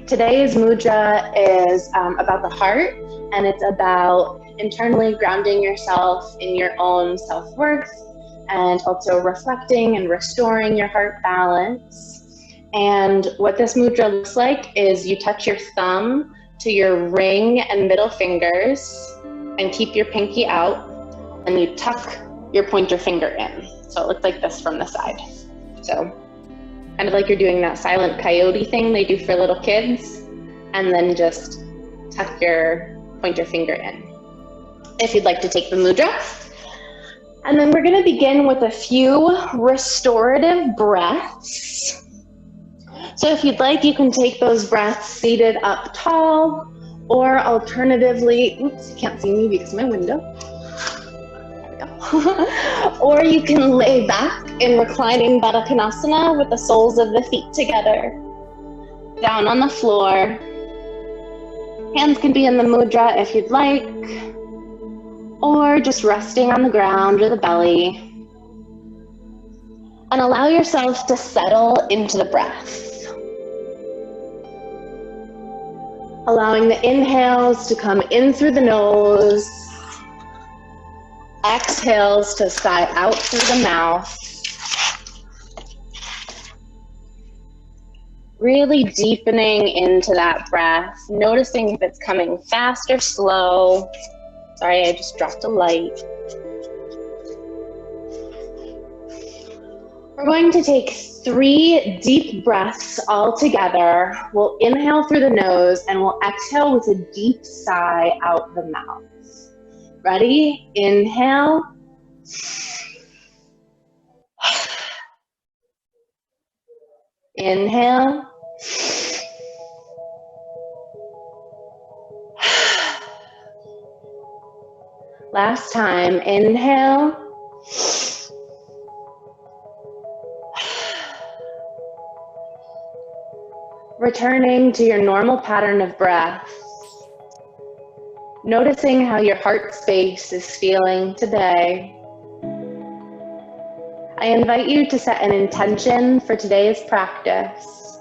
Today's mudra is about the heart, and it's about internally grounding yourself in your own self-worth and also reflecting and restoring your heart balance. And what this mudra looks like is you touch your thumb to your ring and middle fingers and keep your pinky out, and you tuck your pointer finger in. So it looks like this from the side. So kind of like you're doing that silent coyote thing they do for little kids, and then just tuck your pointer finger in if you'd like to take the mudra. And then we're going to begin with a few restorative breaths. So if you'd like, you can take those breaths seated up tall, or alternatively, oops, you can't see me because of my window. Or you can lay back in reclining Baddha Konasana with the soles of the feet together, down on the floor. Hands can be in the mudra if you'd like, or just resting on the ground or the belly. And allow yourself to settle into the breath. Allowing the inhales to come in through the nose, exhales to sigh out through the mouth. Really deepening into that breath, noticing if it's coming fast or slow. Sorry, I just dropped a light. We're going to take 3 deep breaths all together. We'll inhale through the nose and we'll exhale with a deep sigh out the mouth. Ready? Inhale. Inhale. Last time. Inhale. Returning to your normal pattern of breath. Noticing how your heart space is feeling today. I invite you to set an intention for today's practice.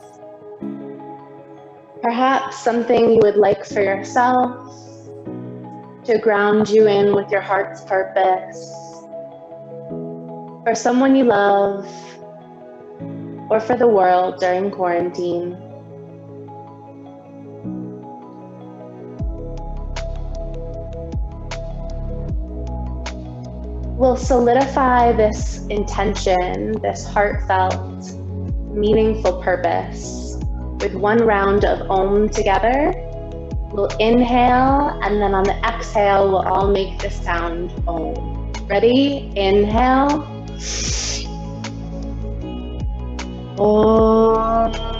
Perhaps something you would like for yourself to ground you in with your heart's purpose, for someone you love, or for the world during quarantine. We'll solidify this intention, this heartfelt, meaningful purpose with 1 round of Om together. We'll inhale, and then on the exhale, we'll all make the sound Om. Ready? Inhale. Om.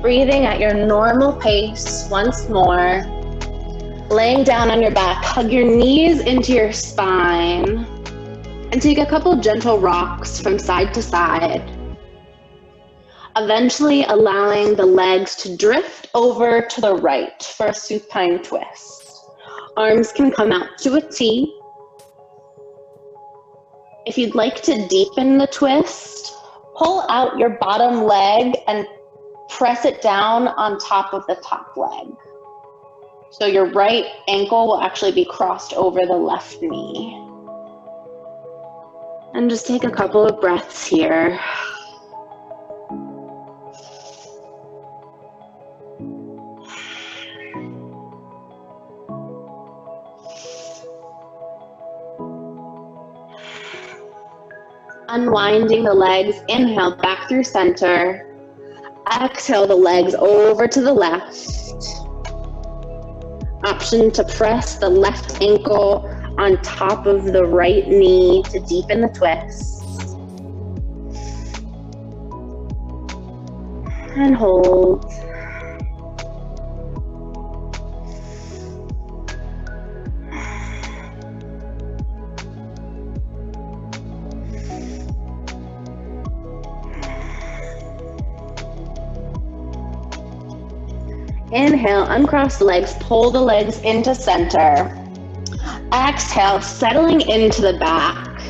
Breathing at your normal pace once more. Laying down on your back, hug your knees into your spine, and take a couple gentle rocks from side to side. Eventually allowing the legs to drift over to the right for a supine twist. Arms can come out to a T. If you'd like to deepen the twist, pull out your bottom leg and press it down on top of the top leg. So your right ankle will actually be crossed over the left knee. And just take a couple of breaths here. Unwinding the legs, inhale back through center. Exhale the legs over to the left. Option to press the left ankle on top of the right knee to deepen the twist. And hold. Inhale, uncross the legs, pull the legs into center. Exhale, settling into the back.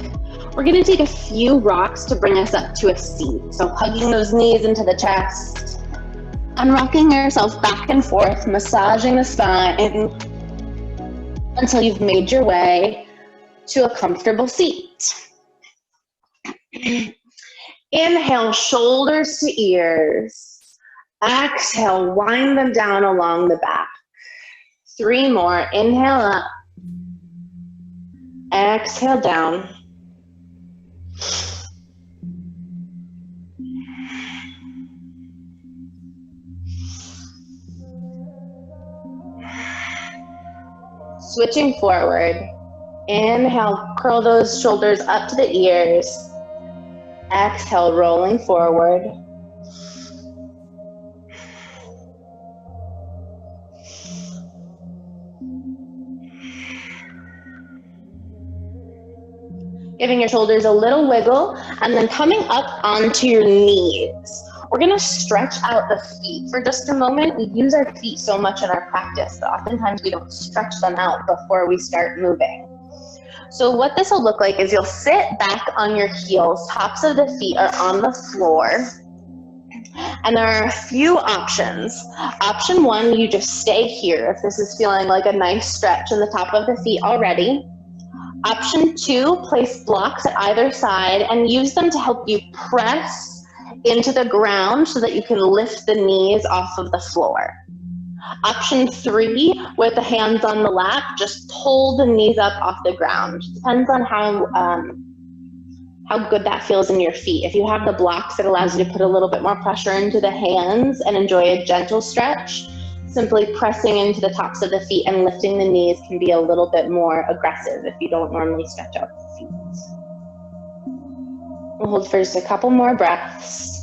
We're gonna take a few rocks to bring us up to a seat. So hugging those knees into the chest and rocking yourself back and forth, massaging the spine until you've made your way to a comfortable seat. Inhale, shoulders to ears. Exhale, wind them down along the back. 3 more. Inhale up. Exhale down. Switching forward. Inhale, curl those shoulders up to the ears. Exhale, rolling forward. Giving your shoulders a little wiggle, and then coming up onto your knees. We're gonna stretch out the feet for just a moment. We use our feet so much in our practice, but oftentimes we don't stretch them out before we start moving. So what this will look like is you'll sit back on your heels, tops of the feet are on the floor, and there are a few options. Option 1, you just stay here if this is feeling like a nice stretch in the top of the feet already. Option 2, place blocks at either side and use them to help you press into the ground so that you can lift the knees off of the floor. Option 3, with the hands on the lap, just pull the knees up off the ground. Depends on how good that feels in your feet. If you have the blocks, it allows you to put a little bit more pressure into the hands and enjoy a gentle stretch. Simply pressing into the tops of the feet and lifting the knees can be a little bit more aggressive if you don't normally stretch out the feet. We'll hold for just a couple more breaths.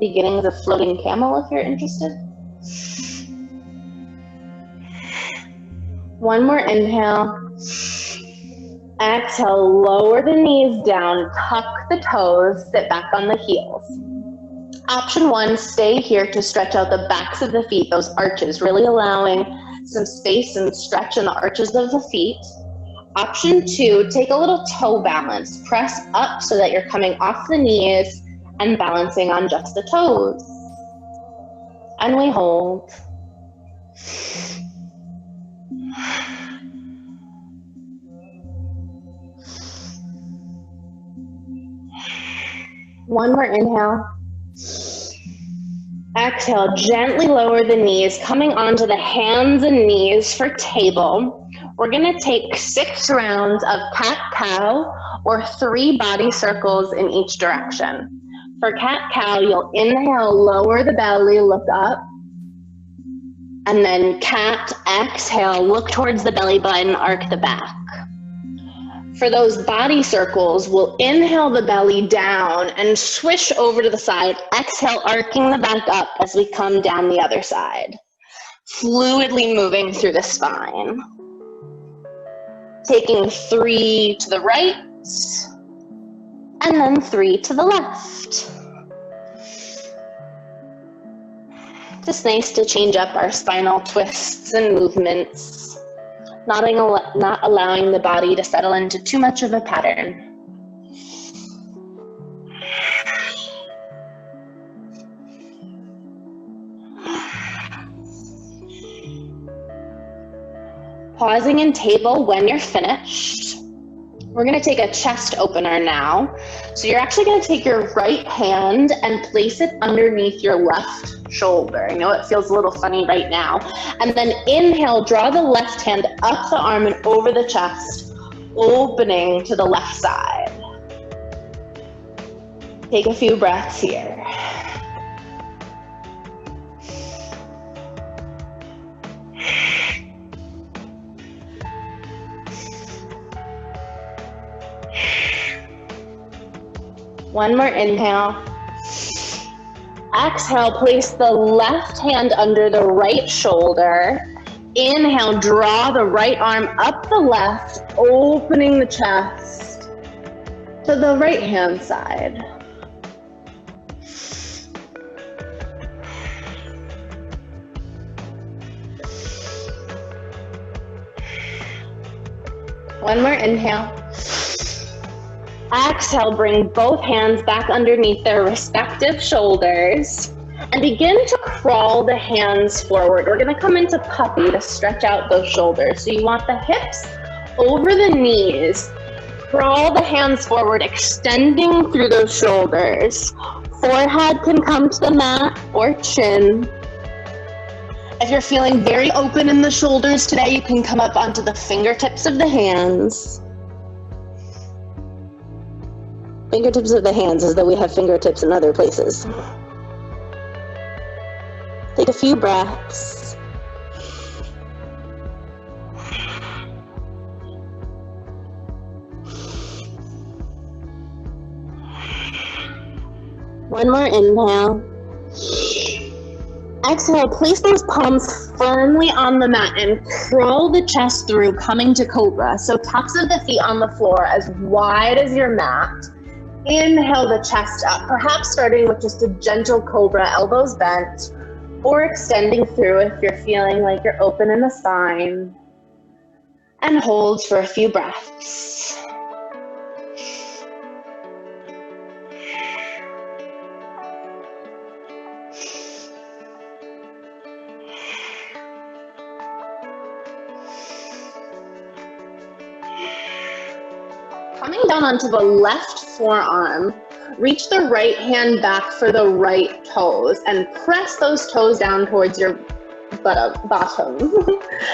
Beginnings of floating camel if you're interested. One more inhale. Exhale, lower the knees down, tuck the toes, sit back on the heels. Option 1, stay here to stretch out the backs of the feet, those arches, really allowing some space and stretch in the arches of the feet. Option 2, take a little toe balance. Press up so that you're coming off the knees and balancing on just the toes. And we hold. One more inhale. Exhale, gently lower the knees, coming onto the hands and knees for table. We're gonna take 6 rounds of cat-cow or 3 body circles in each direction. For cat-cow, you'll inhale, lower the belly, look up. And then cat, exhale, look towards the belly button, arc the back. For those body circles, we'll inhale the belly down and swish over to the side. Exhale, arcing the back up as we come down the other side. Fluidly moving through the spine. Taking 3 to the right, and then 3 to the left. Just nice to change up our spinal twists and movements. Not allowing the body to settle into too much of a pattern. Pausing in table when you're finished. We're gonna take a chest opener now. So you're actually gonna take your right hand and place it underneath your left shoulder. I know it feels a little funny right now. And then inhale, draw the left hand up the arm and over the chest, opening to the left side. Take a few breaths here. One more inhale. Exhale, place the left hand under the right shoulder. Inhale, draw the right arm up the left, opening the chest to the right hand side. One more inhale. Exhale, bring both hands back underneath their respective shoulders and begin to crawl the hands forward. We're gonna come into puppy to stretch out those shoulders. So you want the hips over the knees. Crawl the hands forward, extending through those shoulders. Forehead can come to the mat or chin. If you're feeling very open in the shoulders today, you can come up onto the fingertips of the hands. Fingertips of the hands, as though we have fingertips in other places. Take a few breaths. One more inhale. Exhale, place those palms firmly on the mat and crawl the chest through, coming to cobra. So tops of the feet on the floor as wide as your mat. Inhale the chest up, perhaps starting with just a gentle cobra, elbows bent, or extending through if you're feeling like you're open in the spine. And hold for a few breaths. Coming down onto the left forearm, reach the right hand back for the right toes and press those toes down towards your bottom.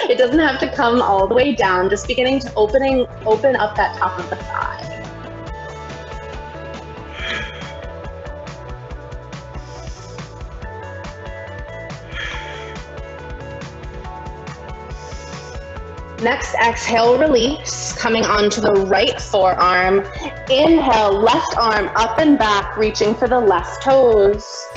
It doesn't have to come all the way down, just beginning to open up that top of the thigh. Next, exhale, release, coming onto the right forearm. Inhale, left arm up and back, reaching for the left toes.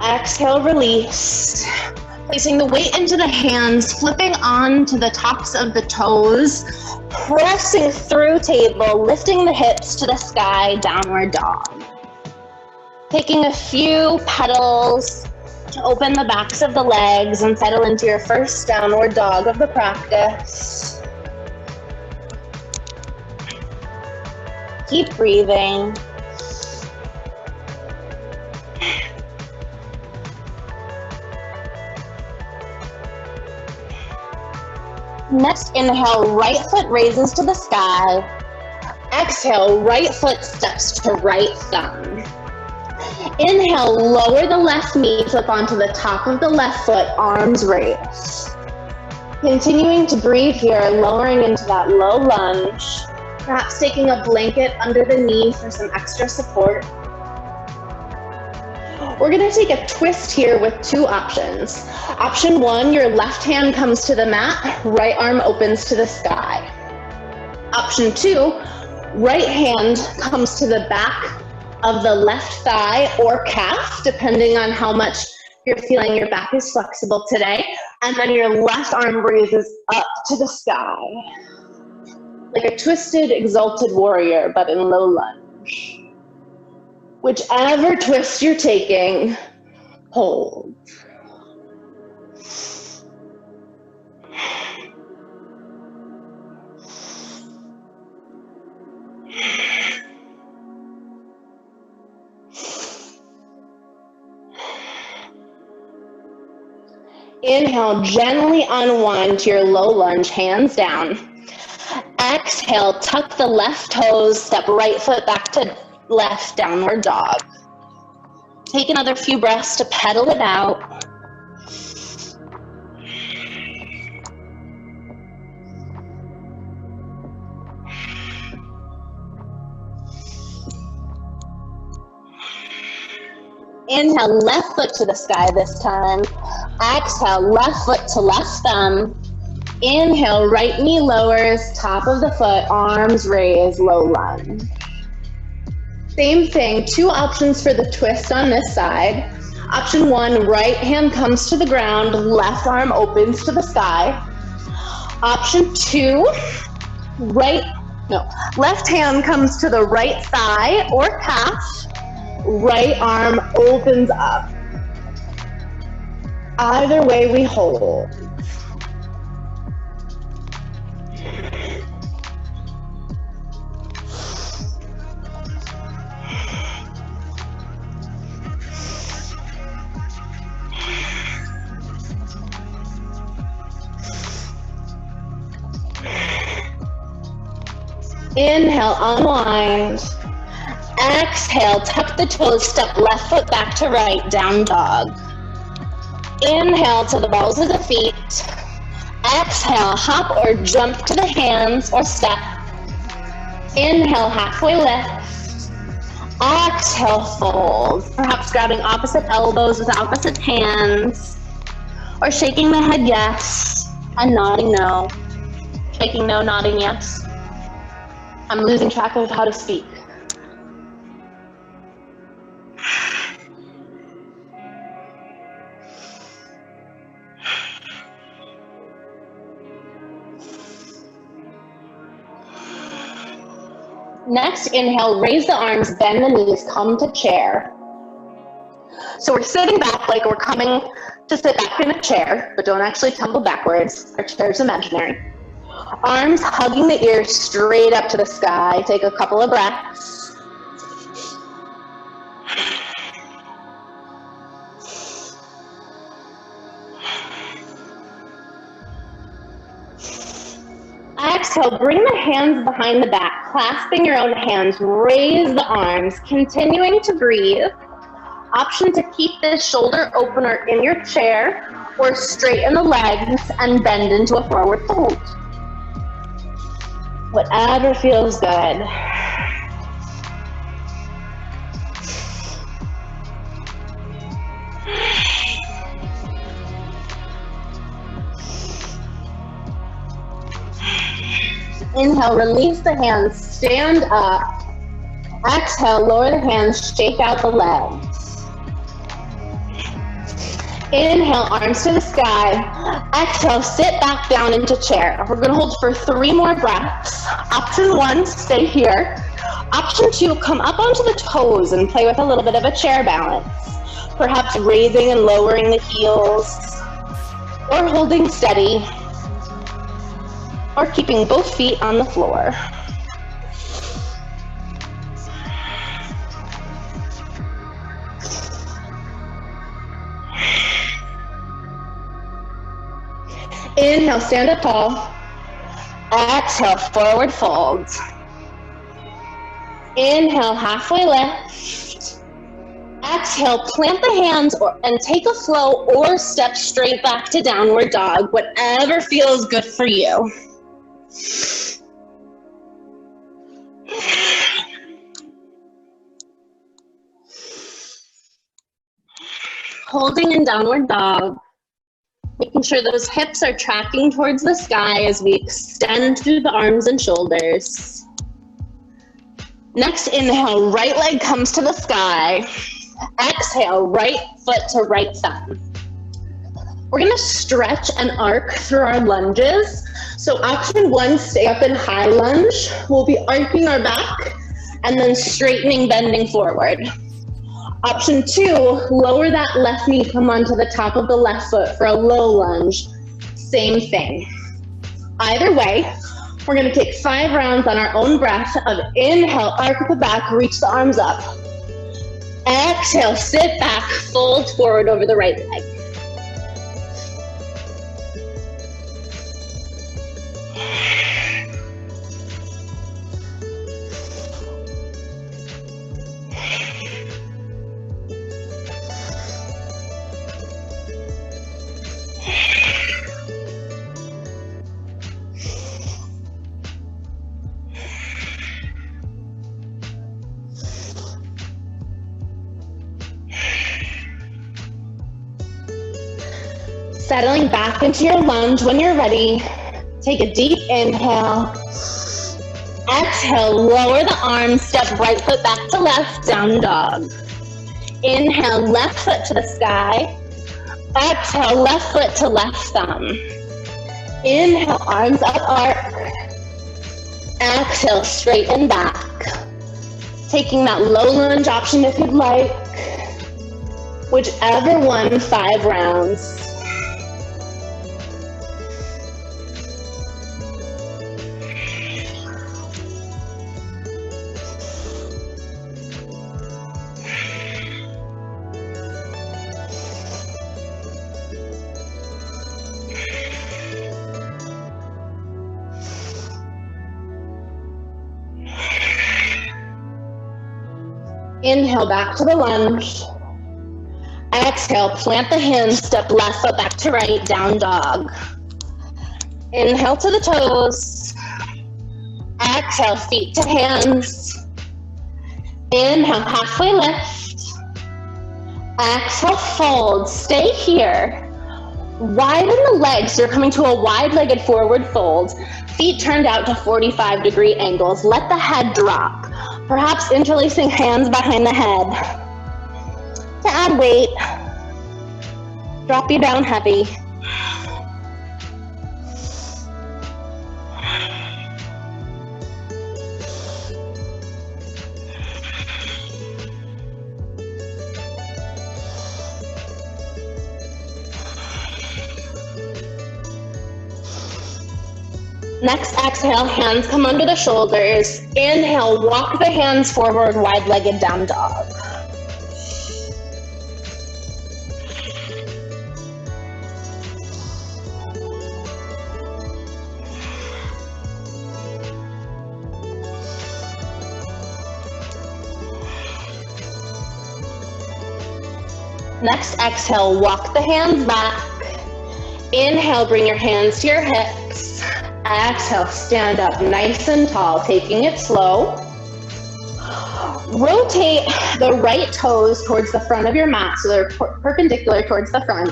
Exhale, release. Placing the weight into the hands, flipping onto the tops of the toes, pressing through table, lifting the hips to the sky, downward dog. Taking a few petals to open the backs of the legs and settle into your first downward dog of the practice. Keep breathing. Next, inhale, right foot raises to the sky. Exhale, right foot steps to right thumb. Inhale, lower the left knee, flip onto the top of the left foot, arms raised. Continuing to breathe here, lowering into that low lunge. Perhaps taking a blanket under the knee for some extra support. We're gonna take a twist here with two options. Option one, your left hand comes to the mat, right arm opens to the sky. Option two, right hand comes to the back of the left thigh or calf, depending on how much you're feeling your back is flexible today. And then your left arm raises up to the sky. Like a twisted, exalted warrior, but in low lunge. Whichever twist you're taking, hold. Inhale, gently unwind to your low lunge, hands down. Exhale, tuck the left toes, step right foot back to left, downward dog. Take another few breaths to pedal it out. Inhale, left foot to the sky this time. Exhale, left foot to left thumb. Inhale, right knee lowers, top of the foot, arms raised, low lunge. Same thing, two options for the twist on this side. Option one, right hand comes to the ground, left arm opens to the sky. Option two, right No, left hand comes to the right thigh or calf, right arm opens up. Either way we hold. Inhale, unwind. Exhale, tuck the toes, step left foot back to right, down dog. Inhale to the balls of the feet. Exhale, hop or jump to the hands or step. Inhale, halfway lift. Exhale, fold. Perhaps grabbing opposite elbows with opposite hands. Or shaking the head yes and nodding no. Shaking no, nodding yes. I'm losing track of how to speak. Next, inhale, raise the arms, bend the knees, come to chair. So we're sitting back like we're coming to sit back in a chair, but don't actually tumble backwards. Our chair's imaginary. Arms hugging the ears straight up to the sky. Take a couple of breaths. Exhale, bring the hands behind the back, clasping your own hands, raise the arms, continuing to breathe. Option to keep this shoulder opener in your chair or straighten the legs and bend into a forward fold. Whatever feels good. Inhale, release the hands, stand up. Exhale, lower the hands, shake out the legs. Inhale, arms to the sky. Exhale, sit back down into chair. We're gonna hold for 3 more breaths. Option 1, stay here. Option 2, come up onto the toes and play with a little bit of a chair balance. Perhaps raising and lowering the heels, or holding steady, or keeping both feet on the floor. Inhale, stand up tall. Exhale, forward fold. Inhale, halfway lift. Exhale, plant the hands and take a flow or step straight back to downward dog, whatever feels good for you. Holding in downward dog. Making sure those hips are tracking towards the sky as we extend through the arms and shoulders. Next, inhale, right leg comes to the sky. Exhale, right foot to right thumb. We're gonna stretch and arc through our lunges. So option 1, stay up in high lunge. We'll be arcing our back and then straightening, bending forward. Option 2, lower that left knee, come onto the top of the left foot for a low lunge. Same thing. Either way, we're gonna take 5 rounds on our own breath of inhale, arc the back, reach the arms up. Exhale, sit back, fold forward over the right leg. Settling back into your lunge when you're ready. Take a deep inhale. Exhale, lower the arms, step right foot back to left, down dog. Inhale, left foot to the sky. Exhale, left foot to left thumb. Inhale, arms up, arc. Exhale, straighten back. Taking that low lunge option if you'd like. Whichever one, 5 rounds. Inhale, back to the lunge. Exhale, plant the hands, step left foot back to right, down dog. Inhale to the toes. Exhale, feet to hands. Inhale, halfway lift. Exhale, fold. Stay here. Widen the legs. You're coming to a wide-legged forward fold. Feet turned out to 45-degree angles. Let the head drop. Perhaps interlacing hands behind the head. To add weight, drop you down heavy. Next, exhale, hands come under the shoulders. Inhale, walk the hands forward, wide-legged down dog. Next, exhale, walk the hands back. Inhale, bring your hands to your hips. Exhale, stand up nice and tall, taking it slow. Rotate the right toes towards the front of your mat so they're perpendicular towards the front,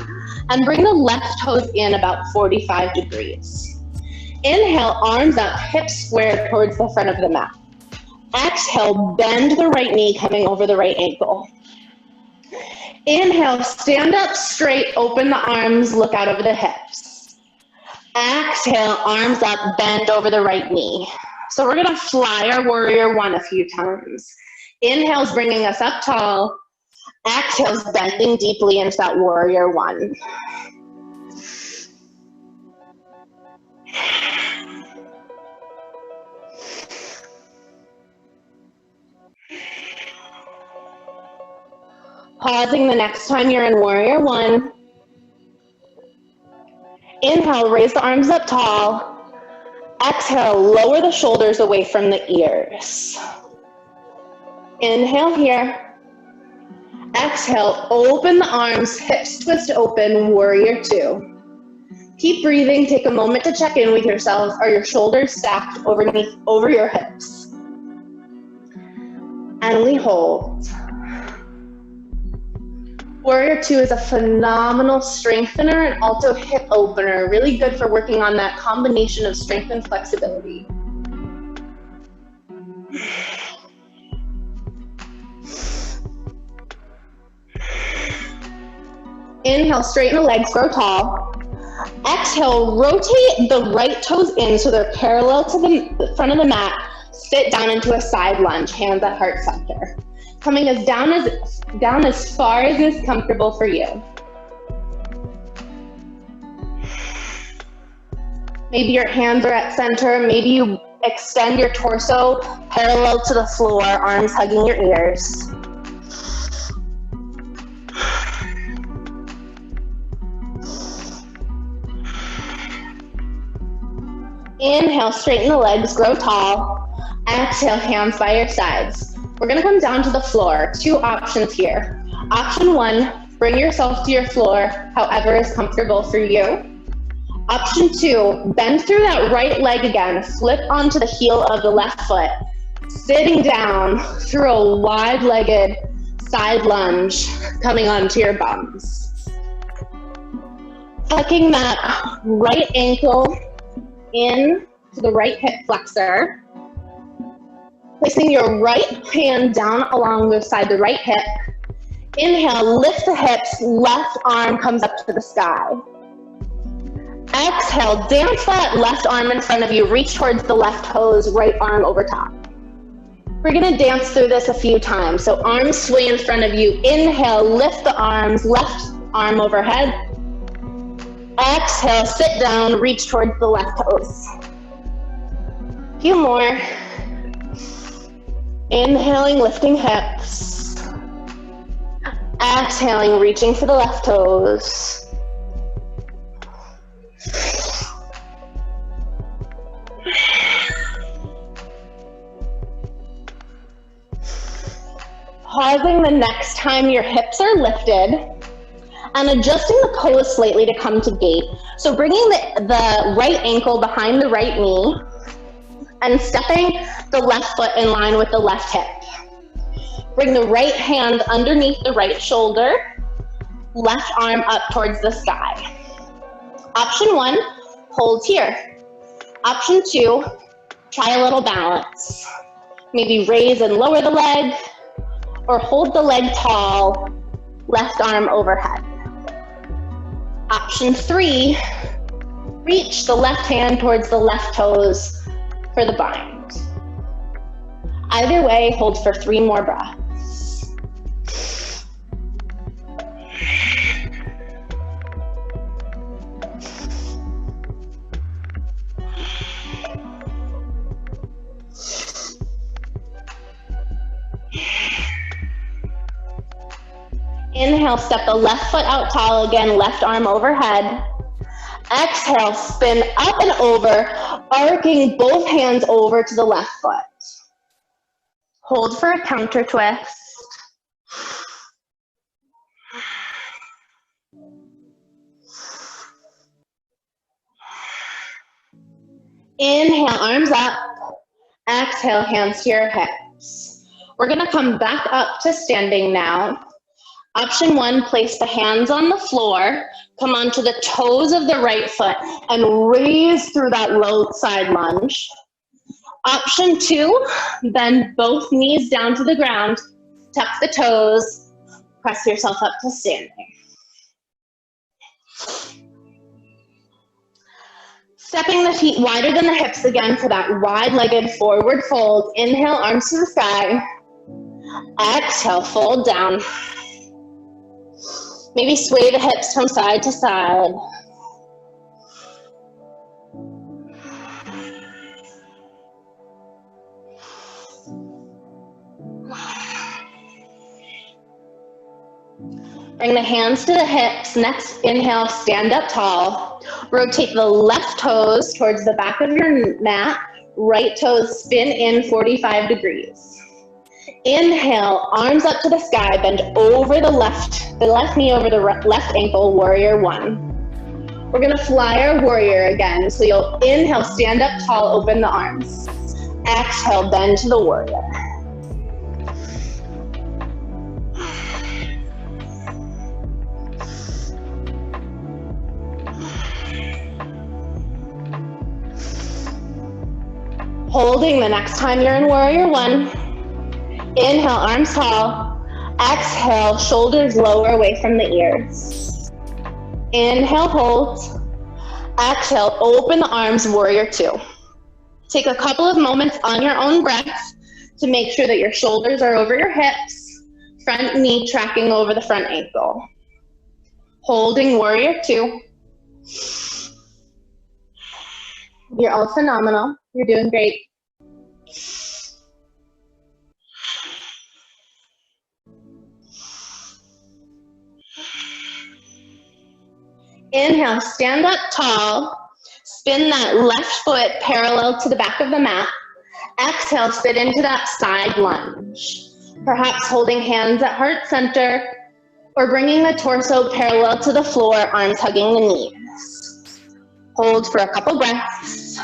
and bring the left toes in about 45 degrees. Inhale, arms up, hips squared towards the front of the mat. Exhale, bend the right knee coming over the right ankle. Inhale, stand up straight, open the arms, look out over the hips. Exhale, arms up, bend over the right knee. So we're gonna fly our warrior one a few times. Inhale's bringing us up tall. Exhale's bending deeply into that warrior one. Pausing the next time you're in warrior one. Inhale, raise the arms up tall. Exhale, lower the shoulders away from the ears. Inhale here. Exhale, open the arms, hips twist open, warrior two. Keep breathing, take a moment to check in with yourself. Are your shoulders stacked over your hips? And we hold. Warrior two is a phenomenal strengthener and also hip opener, really good for working on that combination of strength and flexibility. Inhale, straighten the legs, grow tall. Exhale, rotate the right toes in so they're parallel to the front of the mat. Sit down into a side lunge, hands at heart center. Coming as down as far as is comfortable for you. Maybe your hands are at center. Maybe you extend your torso parallel to the floor, arms hugging your ears. Inhale, straighten the legs, grow tall. Exhale, hands by your sides. We're gonna come down to the floor. Two options here. Option one, bring yourself to your floor, however is comfortable for you. Option two, bend through that right leg again, flip onto the heel of the left foot, sitting down through a wide-legged side lunge, coming onto your bums. Tucking that right ankle in to the right hip flexor. Placing your right hand down alongside the right hip. Inhale, lift the hips, left arm comes up to the sky. Exhale, dance that left arm in front of you. Reach towards the left toes, right arm over top. We're gonna dance through this a few times. So arms sway in front of you. Inhale, lift the arms, left arm overhead. Exhale, sit down, reach towards the left toes. A few more. Inhaling, lifting hips. Exhaling, reaching for the left toes. Pausing the next time your hips are lifted and adjusting the pose slightly to come to gate. So bringing the right ankle behind the right knee and stepping the left foot in line with the left hip. Bring the right hand underneath the right shoulder, left arm up towards the sky. Option 1, hold here. Option 2, try a little balance. Maybe raise and lower the leg, or hold the leg tall, left arm overhead. Option 3, reach the left hand towards the left toes for the bind. Either way, hold for 3 more breaths. Inhale, step the left foot out tall again, left arm overhead. Exhale, spin up and over, arcing both hands over to the left foot. Hold for a counter twist. Inhale, arms up. Exhale, hands to your hips. We're gonna come back up to standing now. Option 1, place the hands on the floor, come onto the toes of the right foot and raise through that low side lunge. Option 2, bend both knees down to the ground, tuck the toes, press yourself up to standing. Stepping the feet wider than the hips again for that wide-legged forward fold. Inhale, arms to the sky. Exhale, fold down. Maybe sway the hips from side to side. Bring the hands to the hips. Next inhale, stand up tall. Rotate the left toes towards the back of your mat. Right toes spin in 45 degrees. Inhale, arms up to the sky, bend over the left knee over the left ankle, warrior 1. We're gonna fly our warrior again. So you'll inhale, stand up tall, open the arms. Exhale, bend to the warrior. Holding the next time you're in warrior 1. Inhale, arms tall. Exhale, shoulders lower away from the ears. Inhale, hold. Exhale, open the arms, warrior 2. Take a couple of moments on your own breath to make sure that your shoulders are over your hips, front knee tracking over the front ankle. Holding warrior 2. You're all phenomenal. You're doing great. Inhale, stand up tall. Spin that left foot parallel to the back of the mat. Exhale, sit into that side lunge. Perhaps holding hands at heart center or bringing the torso parallel to the floor, arms hugging the knees. Hold for a couple breaths.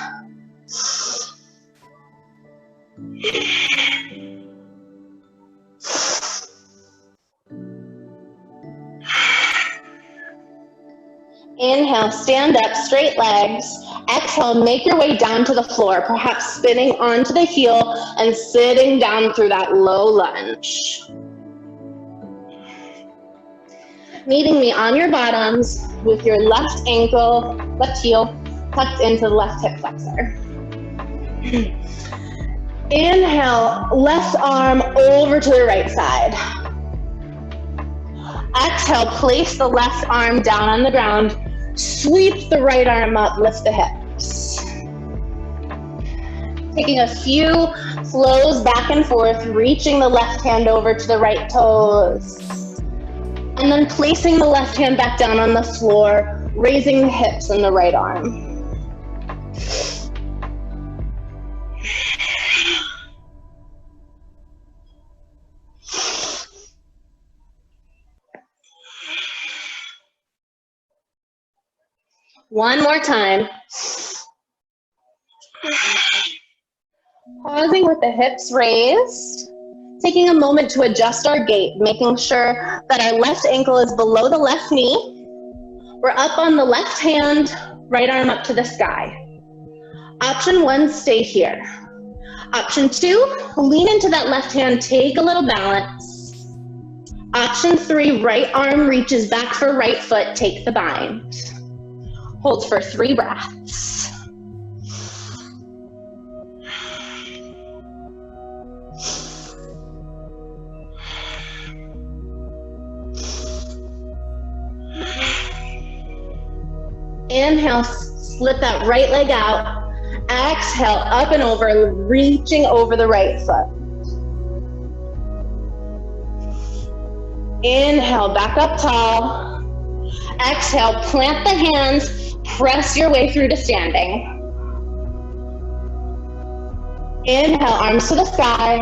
Inhale, stand up, straight legs. Exhale, make your way down to the floor, perhaps spinning onto the heel and sitting down through that low lunge. Meeting me on your bottoms with your left ankle, left heel, tucked into the left hip flexor. Inhale, left arm over to the right side. Exhale, place the left arm down on the ground. Sweep the right arm up, lift the hips. Taking a few flows back and forth, reaching the left hand over to the right toes. And then placing the left hand back down on the floor, raising the hips in the right arm. One more time. Pausing with the hips raised. Taking a moment to adjust our gait, making sure that our left ankle is below the left knee. We're up on the left hand, right arm up to the sky. Option 1, stay here. Option 2, lean into that left hand, take a little balance. Option 3, right arm reaches back for right foot, take the bind. Hold for 3 breaths. Inhale, slip that right leg out. Exhale, up and over, reaching over the right foot. Inhale, back up tall. Exhale, plant the hands, press your way through to standing. Inhale, arms to the sky.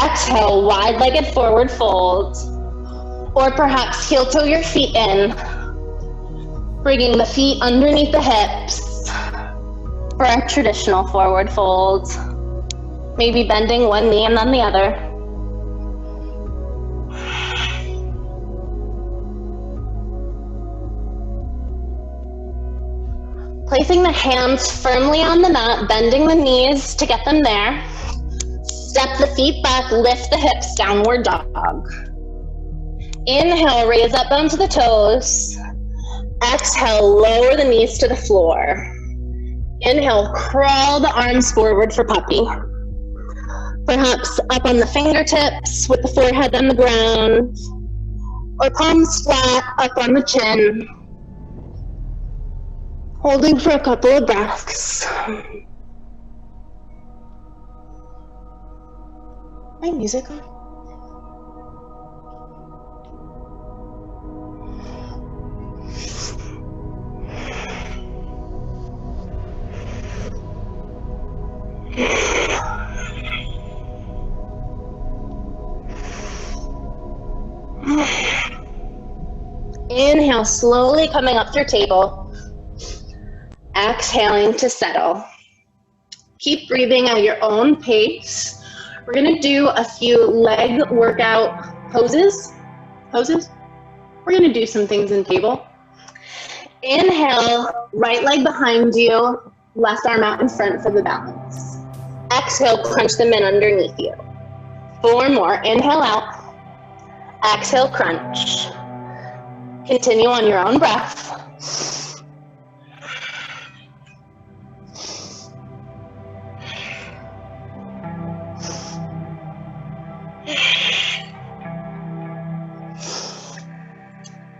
Exhale, wide-legged forward fold. Or perhaps heel-toe your feet in. Bringing the feet underneath the hips for our traditional forward fold. Maybe bending one knee and then the other. Placing the hands firmly on the mat, bending the knees to get them there. Step the feet back, lift the hips, downward dog. Inhale, raise up onto the toes. Exhale, lower the knees to the floor. Inhale, crawl the arms forward for puppy. Perhaps up on the fingertips with the forehead on the ground, or palms flat up on the chin. Holding for a couple of breaths. My music on? Inhale, slowly coming up through table. Exhaling to settle. Keep breathing at your own pace. We're gonna do a few leg workout poses. We're gonna do some things in table. Inhale, right leg behind you, left arm out in front for the balance. Exhale, crunch them in underneath you. 4 more, inhale out. Exhale, crunch. Continue on your own breath.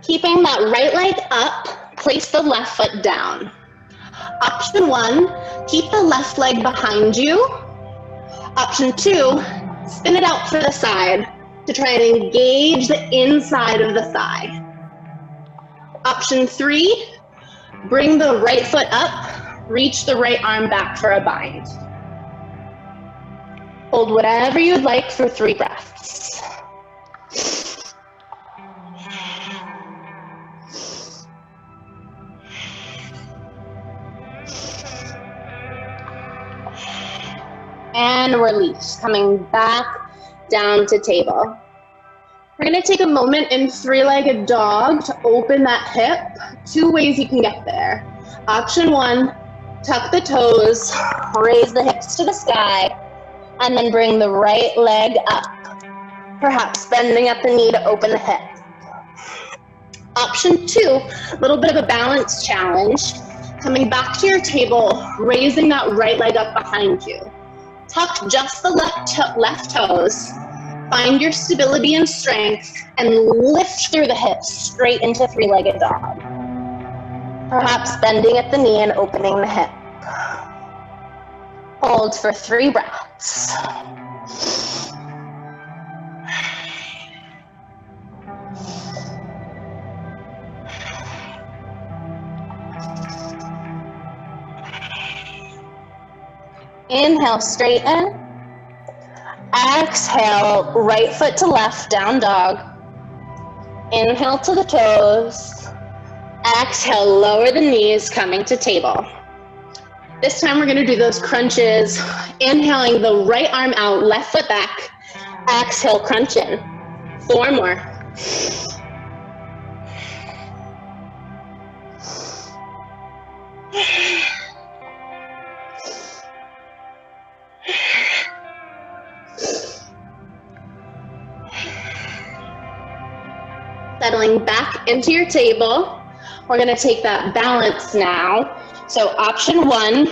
Keeping that right leg up, place the left foot down. Option 1, keep the left leg behind you. Option 2, spin it out for the side to try and engage the inside of the thigh. Option 3, bring the right foot up, reach the right arm back for a bind. Hold whatever you'd like for 3 breaths. And release, coming back down to table. We're gonna take a moment in 3-legged dog to open that hip. 2 ways you can get there. Option 1, tuck the toes, raise the hips to the sky, and then bring the right leg up. Perhaps bending at the knee to open the hip. Option 2, a little bit of a balance challenge. Coming back to your table, raising that right leg up behind you. Tuck just the left toes. Find your stability and strength and lift through the hips straight into three-legged dog. Perhaps bending at the knee and opening the hip. Hold for 3 breaths. Inhale, straighten. Exhale, right foot to left, down dog. Inhale to the toes. Exhale, lower the knees, coming to table. This time we're gonna do those crunches. Inhaling the right arm out, left foot back. Exhale, crunch in. 4 more. Settling back into your table. We're gonna take that balance now. So option 1,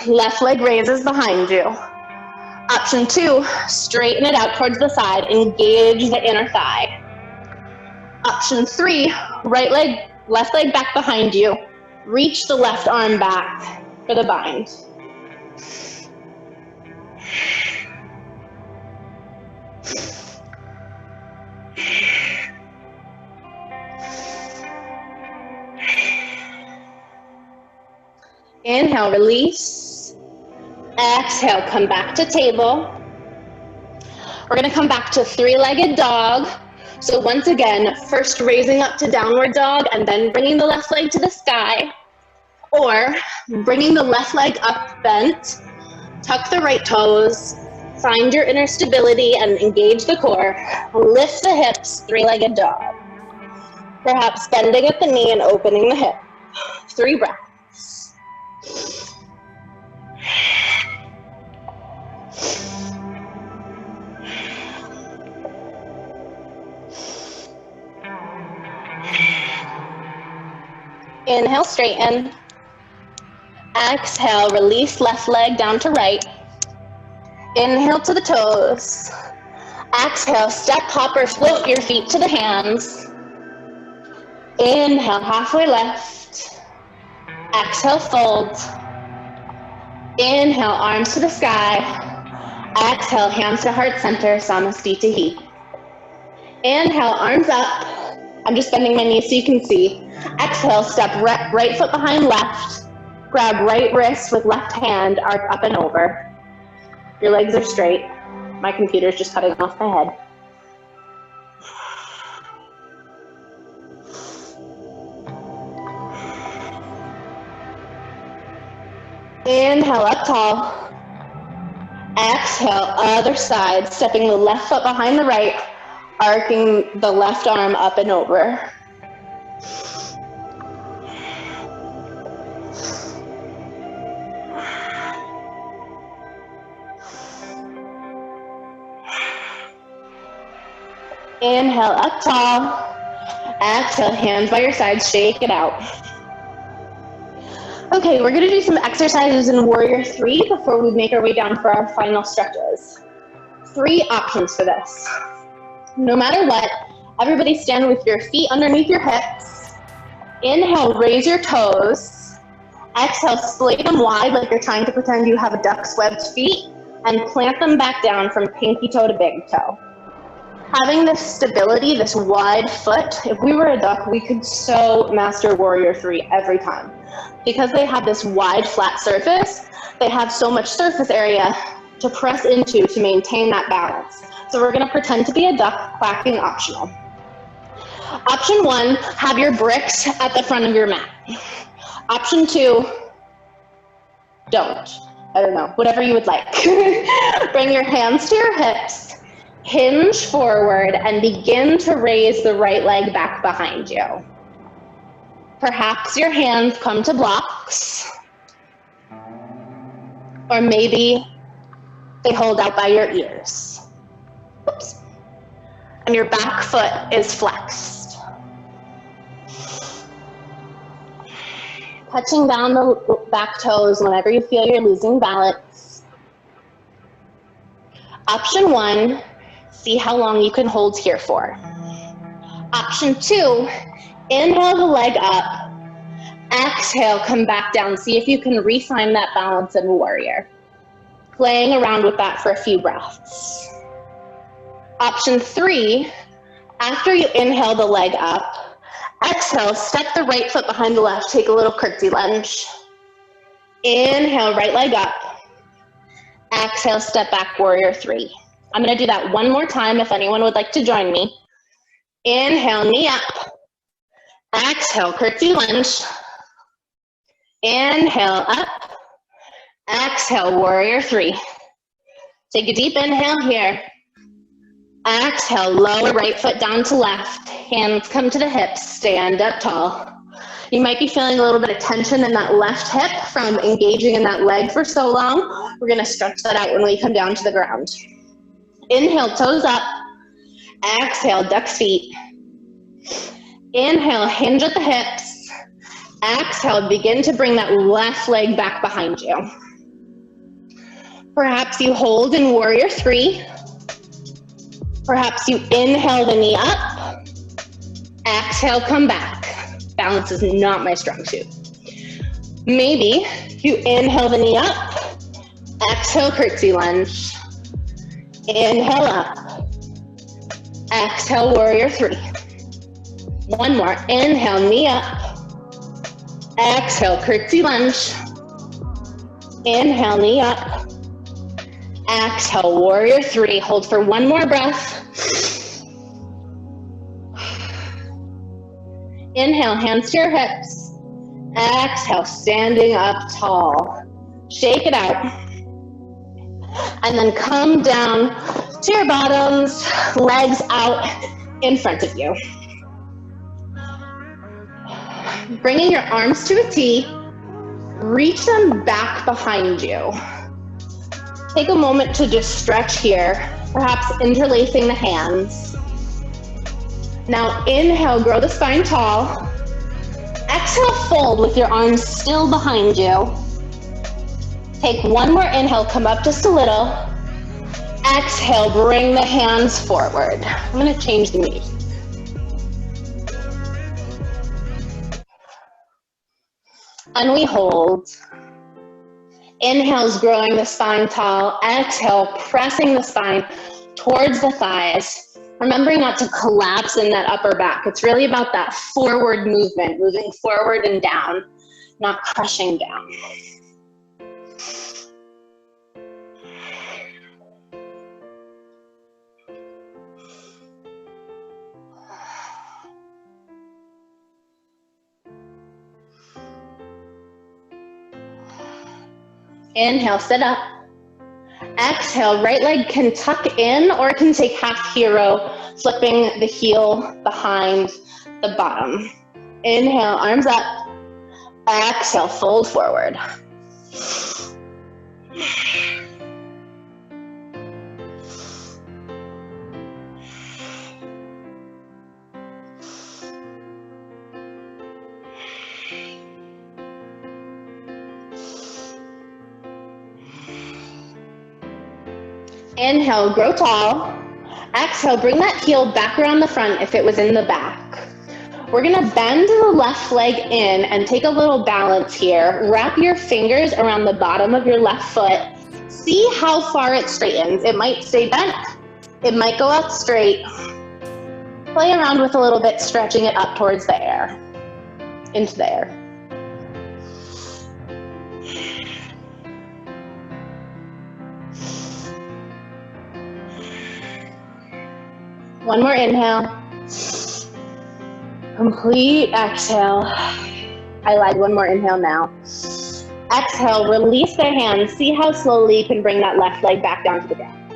left leg raises behind you. Option 2, straighten it out towards the side, engage the inner thigh. Option 3, left leg back behind you. Reach the left arm back for the bind. Inhale, release. Exhale, come back to table. We're gonna come back to three-legged dog. So once again, first raising up to downward dog and then bringing the left leg to the sky. Or bringing the left leg up bent, tuck the right toes, find your inner stability and engage the core. Lift the hips, three-legged dog. Perhaps bending at the knee and opening the hip. 3 breaths. Inhale, straighten. Exhale, release left leg down to right. Inhale to the toes. Exhale, step, hop, or float your feet to the hands. Inhale, halfway left. Exhale, fold. Inhale, arms to the sky. Exhale, hands to heart center, Samastitihi. Inhale, arms up. I'm just bending my knees so you can see. Exhale, step right foot behind left. Grab right wrist with left hand, arc up and over. Your legs are straight. My computer's just cutting off my head. Inhale, up tall. Exhale, other side, stepping the left foot behind the right, arcing the left arm up and over. Inhale, up tall. Exhale, hands by your sides, shake it out. Okay, we're gonna do some exercises in Warrior 3 before we make our way down for our final stretches. 3 options for this. No matter what, everybody stand with your feet underneath your hips. Inhale, raise your toes. Exhale, split them wide like you're trying to pretend you have duck's webbed feet, and plant them back down from pinky toe to big toe. Having this stability, this wide foot, if we were a duck, we could so master Warrior 3 every time. Because they have this wide, flat surface, they have so much surface area to press into to maintain that balance. So we're gonna pretend to be a duck, quacking optional. Option 1, have your bricks at the front of your mat. Option 2, don't. I don't know, whatever you would like. Bring your hands to your hips. Hinge forward and begin to raise the right leg back behind you. Perhaps your hands come to blocks, or maybe they hold out by your ears. Oops. And your back foot is flexed. Touching down the back toes whenever you feel you're losing balance. Option 1, see how long you can hold here for. Option 2, inhale the leg up. Exhale, come back down. See if you can refine that balance in warrior. Playing around with that for a few breaths. Option 3, after you inhale the leg up, exhale, step the right foot behind the left, take a little curtsy lunge. Inhale, right leg up. Exhale, step back, warrior 3. I'm gonna do that one more time if anyone would like to join me. Inhale, knee up. Exhale, curtsy lunge. Inhale, up. Exhale, warrior 3. Take a deep inhale here. Exhale, lower right foot down to left. Hands come to the hips, stand up tall. You might be feeling a little bit of tension in that left hip from engaging in that leg for so long. We're gonna stretch that out when we come down to the ground. Inhale, toes up. Exhale, ducks feet. Inhale, hinge at the hips. Exhale, begin to bring that left leg back behind you. Perhaps you hold in warrior 3. Perhaps you inhale the knee up. Exhale, come back. Balance is not my strong suit. Maybe you inhale the knee up. Exhale, curtsy lunge. Inhale up. Exhale, warrior 3. One more. Inhale, knee up. Exhale, curtsy lunge. Inhale, knee up. Exhale, warrior 3. Hold for one more breath. Inhale, hands to your hips. Exhale, standing up tall. Shake it out. And then come down to your bottoms, legs out in front of you. Bringing your arms to a T, reach them back behind you. Take a moment to just stretch here, perhaps interlacing the hands. Now inhale, grow the spine tall. Exhale, fold with your arms still behind you. Take one more inhale, come up just a little. Exhale, bring the hands forward. I'm gonna change the music. And we hold. Inhale's growing the spine tall. Exhale, pressing the spine towards the thighs. Remembering not to collapse in that upper back. It's really about that forward movement, moving forward and down, not crushing down. Inhale, sit up. Exhale, right leg can tuck in or can take half hero, flipping the heel behind the bottom. Inhale, arms up. Exhale, fold forward. Inhale, grow tall. Exhale, bring that heel back around the front if it was in the back. We're gonna bend the left leg in and take a little balance here. Wrap your fingers around the bottom of your left foot. See how far it straightens. It might stay bent. It might go out straight. Play around with a little bit, stretching it up towards the air, into the air. One more inhale. Complete exhale. I lied, one more inhale now. Exhale, release the hands. See how slowly you can bring that left leg back down to the ground.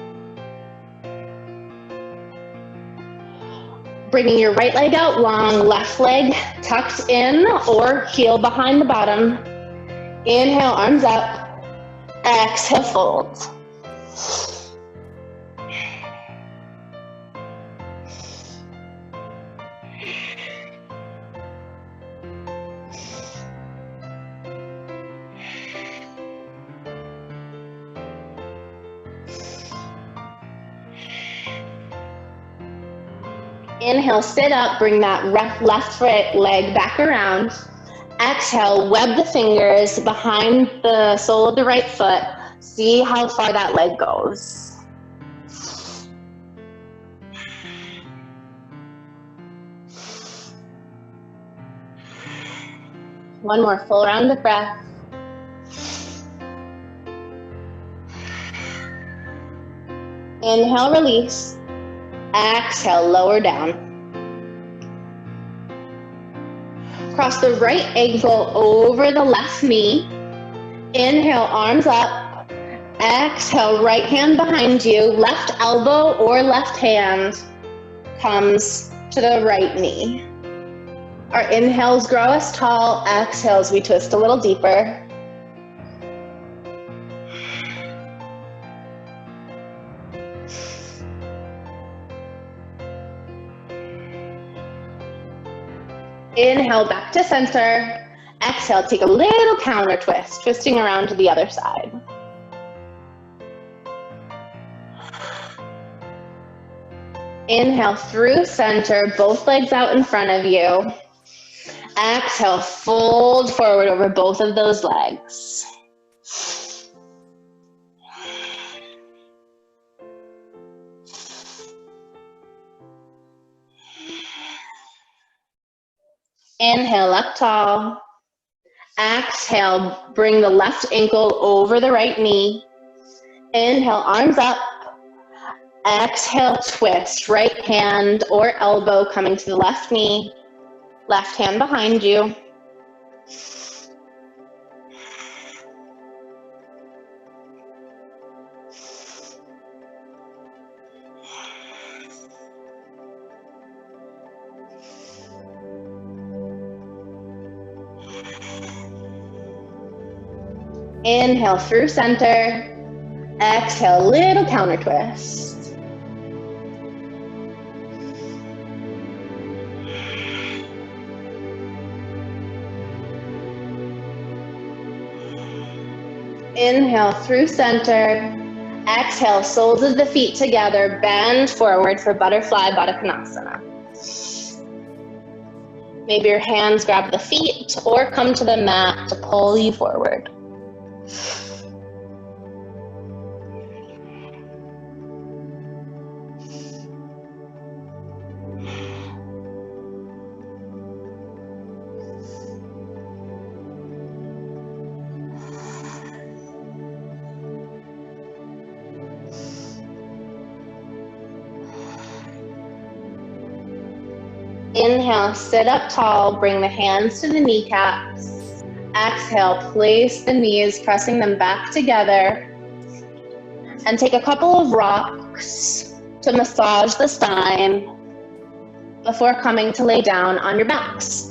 Bringing your right leg out long, left leg tucked in or heel behind the bottom. Inhale, arms up. Exhale, fold. Inhale, sit up, bring that left foot leg back around. Exhale, web the fingers behind the sole of the right foot. See how far that leg goes. One more full round of breath. Inhale, release. Exhale, lower down. Cross the right ankle over the left knee. Inhale, arms up. Exhale, right hand behind you. Left elbow or left hand comes to the right knee. Our inhales grow us tall. Exhales, we twist a little deeper. Inhale, back to center. Exhale, take a little counter twist, twisting around to the other side. Inhale through center, both legs out in front of you. Exhale, fold forward over both of those legs. Inhale, up tall. Exhale, bring the left ankle over the right knee. Inhale, arms up. Exhale, twist. Right hand or elbow coming to the left knee. Left hand behind you. Inhale through center. Exhale, little counter twist. Inhale through center. Exhale, soles of the feet together. Bend forward for butterfly Baddha Konasana. Maybe your hands grab the feet or come to the mat to pull you forward. Inhale, sit up tall, bring the hands to the kneecaps. Exhale, place the knees, pressing them back together. And take a couple of rocks to massage the spine before coming to lay down on your backs.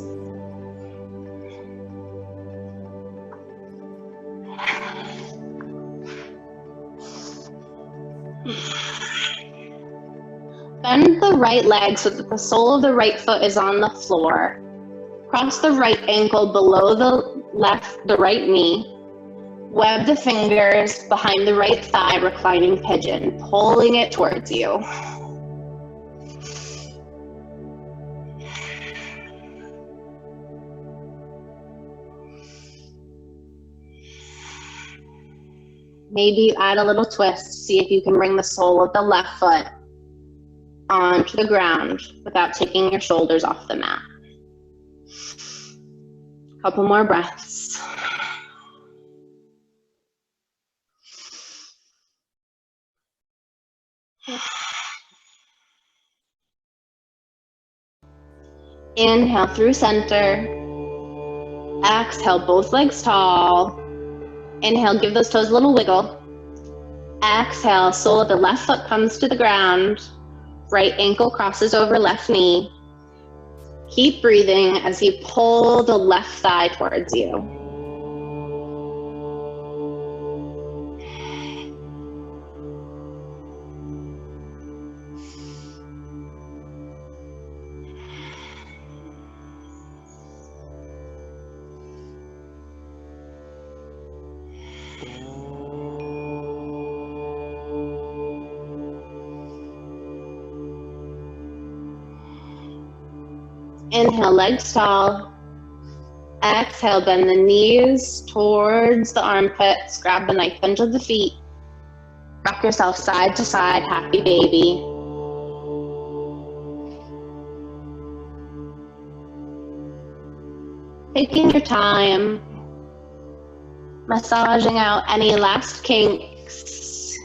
Bend the right leg so that the sole of the right foot is on the floor. Cross the right ankle below the right knee. Web the fingers behind the right thigh, reclining pigeon, pulling it towards you. Maybe you add a little twist, see if you can bring the sole of the left foot onto the ground without taking your shoulders off the mat. Couple more breaths. Inhale through center. Exhale, both legs tall. Inhale, give those toes a little wiggle. Exhale, sole of the left foot comes to the ground. Right ankle crosses over left knee. Keep breathing as you pull the left thigh towards you. Inhale, legs tall. Exhale, bend the knees towards the armpits. Grab the knife under the feet. Rock yourself side to side, happy baby. Taking your time, massaging out any last kinks,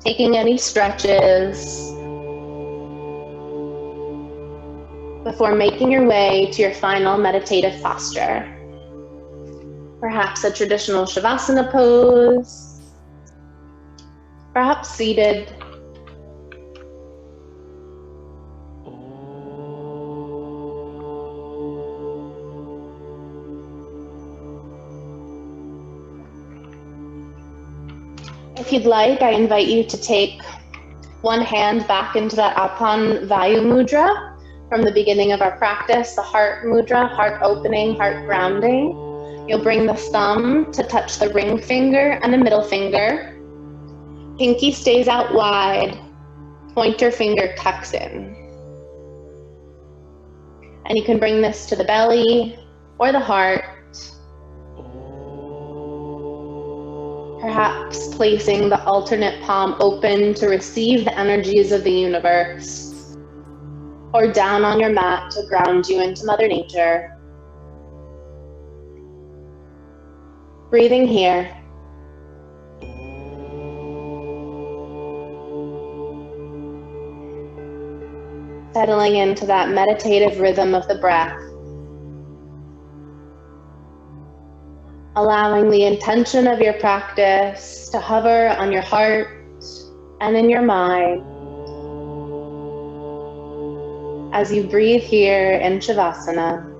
taking any stretches before making your way to your final meditative posture. Perhaps a traditional Shavasana pose, perhaps seated. If you'd like, I invite you to take one hand back into that Apan Vayu Mudra from the beginning of our practice, the heart mudra, heart opening, heart grounding. You'll bring the thumb to touch the ring finger and the middle finger. Pinky stays out wide, pointer finger tucks in. And you can bring this to the belly or the heart. Perhaps placing the alternate palm open to receive the energies of the universe, or down on your mat to ground you into Mother Nature. Breathing here. Settling into that meditative rhythm of the breath. Allowing the intention of your practice to hover on your heart and in your mind as you breathe here in Shavasana.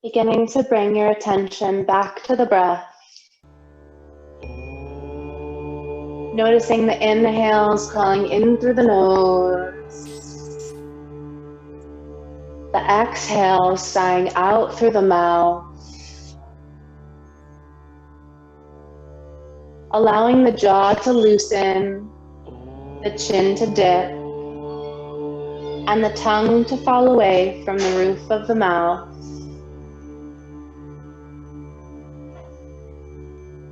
Beginning to bring your attention back to the breath. Noticing the inhales calling in through the nose. The exhale sighing out through the mouth, allowing the jaw to loosen, the chin to dip, and the tongue to fall away from the roof of the mouth.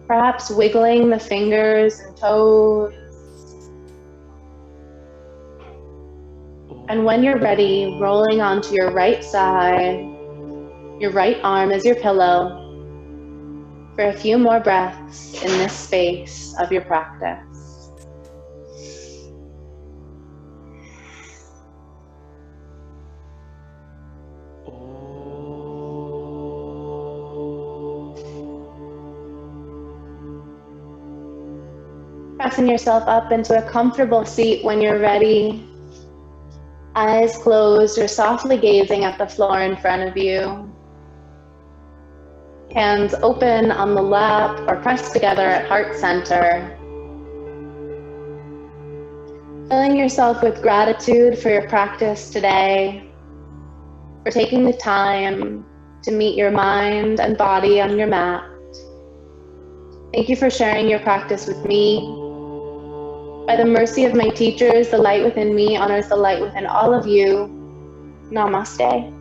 Perhaps wiggling the fingers and toes. And when you're ready, rolling onto your right side, your right arm is your pillow, for a few more breaths in this space of your practice. Pressing yourself up into a comfortable seat when you're ready. Eyes closed, you're softly gazing at the floor in front of you. Hands open on the lap or pressed together at heart center. Filling yourself with gratitude for your practice today, for taking the time to meet your mind and body on your mat. Thank you for sharing your practice with me. By the mercy of my teachers, the light within me honors the light within all of you. Namaste.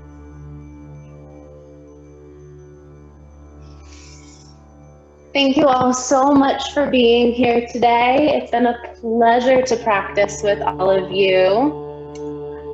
Thank you all so much for being here today. It's been a pleasure to practice with all of you.